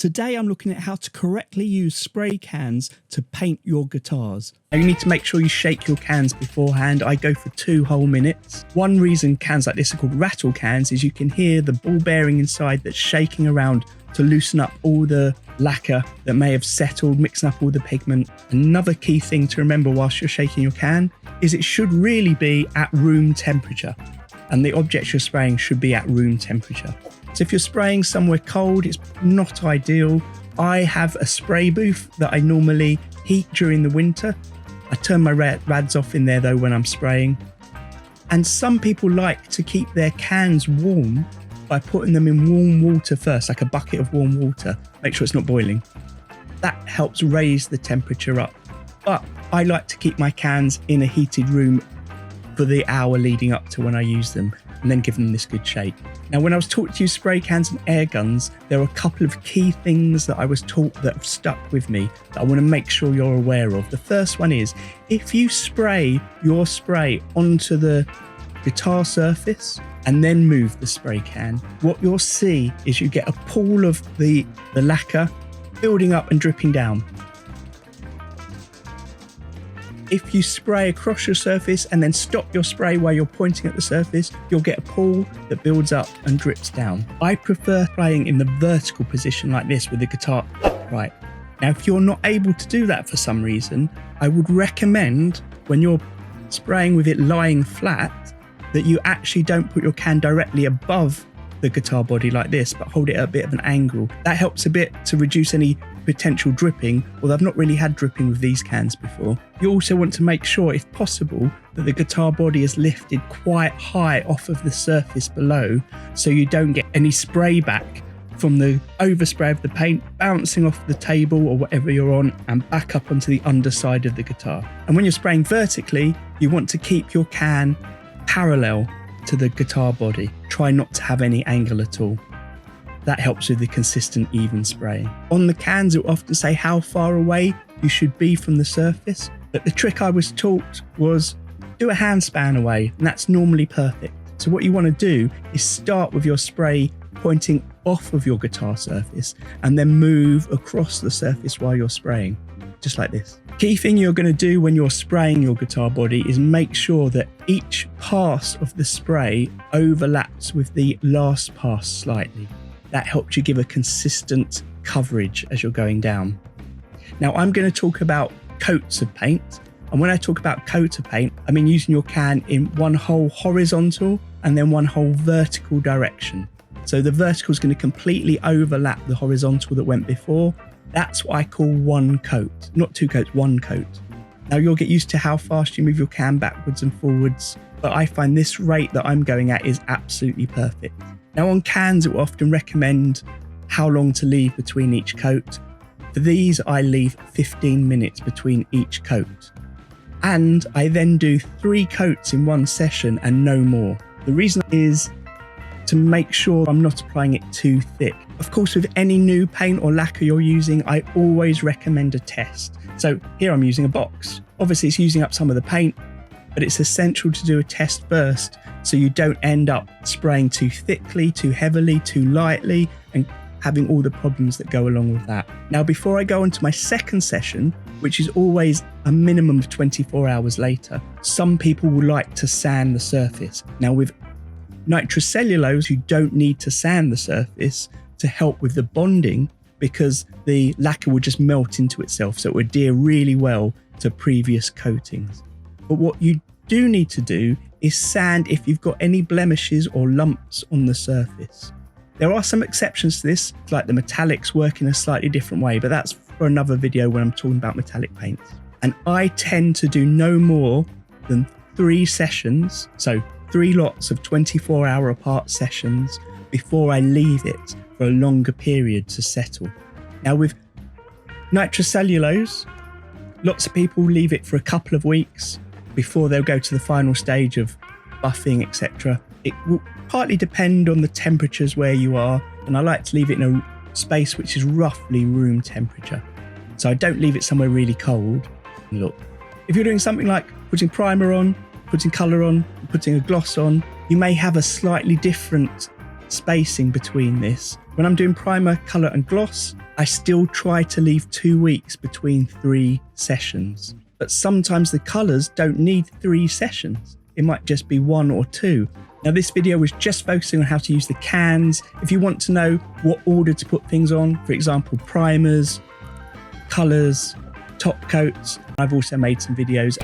Today I'm looking at how to correctly use spray cans to paint your guitars. Now you need to make sure you shake your cans beforehand. I go for 2 whole minutes. One reason cans like this are called rattle cans is you can hear the ball bearing inside that's shaking around to loosen up all the lacquer that may have settled, mixing up all the pigment. Another key thing to remember whilst you're shaking your can is it should really be at room temperature, and the objects you're spraying should be at room temperature. So if you're spraying somewhere cold, it's not ideal. I have a spray booth that I normally heat during the winter. I turn my rads off in there though when I'm spraying. And some people like to keep their cans warm by putting them in warm water first, like a bucket of warm water. Make sure it's not boiling. That helps raise the temperature up. But I like to keep my cans in a heated room for the hour leading up to when I use them, and then give them this good shake. Now, when I was taught to use spray cans and air guns, there are a couple of key things that I was taught that have stuck with me that I want to make sure you're aware of. The first one is, if you spray your spray onto the guitar surface and then move the spray can, what you'll see is you get a pool of the lacquer building up and dripping down. If you spray across your surface and then stop your spray while you're pointing at the surface, you'll get a pool that builds up and drips down. I prefer spraying in the vertical position like this with the guitar upright. Now, if you're not able to do that for some reason, I would recommend when you're spraying with it lying flat that you actually don't put your can directly above the guitar body like this, but hold it at a bit of an angle. That helps a bit to reduce any potential dripping, although I've not really had dripping with these cans before. You also want to make sure, if possible, that the guitar body is lifted quite high off of the surface below, so you don't get any spray back from the overspray of the paint bouncing off the table or whatever you're on and back up onto the underside of the guitar. And when you're spraying vertically, you want to keep your can parallel to the guitar body. Try not to have any angle at all. That helps with the consistent, even spraying. On the cans, it will often say how far away you should be from the surface, but the trick I was taught was do a handspan away, and that's normally perfect. So what you want to do is start with your spray pointing off of your guitar surface and then move across the surface while you're spraying, just like this. Key thing you're going to do when you're spraying your guitar body is make sure that each pass of the spray overlaps with the last pass slightly. That helps you give a consistent coverage as you're going down. Now, I'm going to talk about coats of paint. And when I talk about coat of paint, I mean using your can in one whole horizontal and then one whole vertical direction. So the vertical is going to completely overlap the horizontal that went before. That's what I call one coat, not 2 coats, one coat. Now you'll get used to how fast you move your can backwards and forwards, but I find this rate that I'm going at is absolutely perfect. Now on cans, it will often recommend how long to leave between each coat. For these, I leave 15 minutes between each coat. And I then do 3 coats in one session and no more. The reason is to make sure I'm not applying it too thick. Of course, with any new paint or lacquer you're using, I always recommend a test. So here I'm using a box. Obviously it's using up some of the paint, but it's essential to do a test first so you don't end up spraying too thickly, too heavily, too lightly, and having all the problems that go along with that. Now, before I go on to my second session, which is always a minimum of 24 hours later, some people will like to sand the surface. Now, with nitrocellulose, you don't need to sand the surface to help with the bonding because the lacquer will just melt into itself, so it would adhere really well to previous coatings. But what you do need to do is sand if you've got any blemishes or lumps on the surface. There are some exceptions to this, like the metallics work in a slightly different way, but that's for another video when I'm talking about metallic paints. And I tend to do no more than 3 sessions, so 3 lots of 24-hour apart sessions before I leave it for a longer period to settle. Now with nitrocellulose, lots of people leave it for a couple of weeks before they'll go to the final stage of buffing, etc. It will partly depend on the temperatures where you are, and I like to leave it in a space which is roughly room temperature. So I don't leave it somewhere really cold. Look, if you're doing something like putting primer on, putting colour on, putting a gloss on, you may have a slightly different spacing between this. When I'm doing primer, colour and gloss, I still try to leave 2 weeks between 3 sessions. But sometimes the colours don't need 3 sessions. It might just be 1 or 2. Now this video was just focusing on how to use the cans. If you want to know what order to put things on, for example, primers, colours, top coats, I've also made some videos.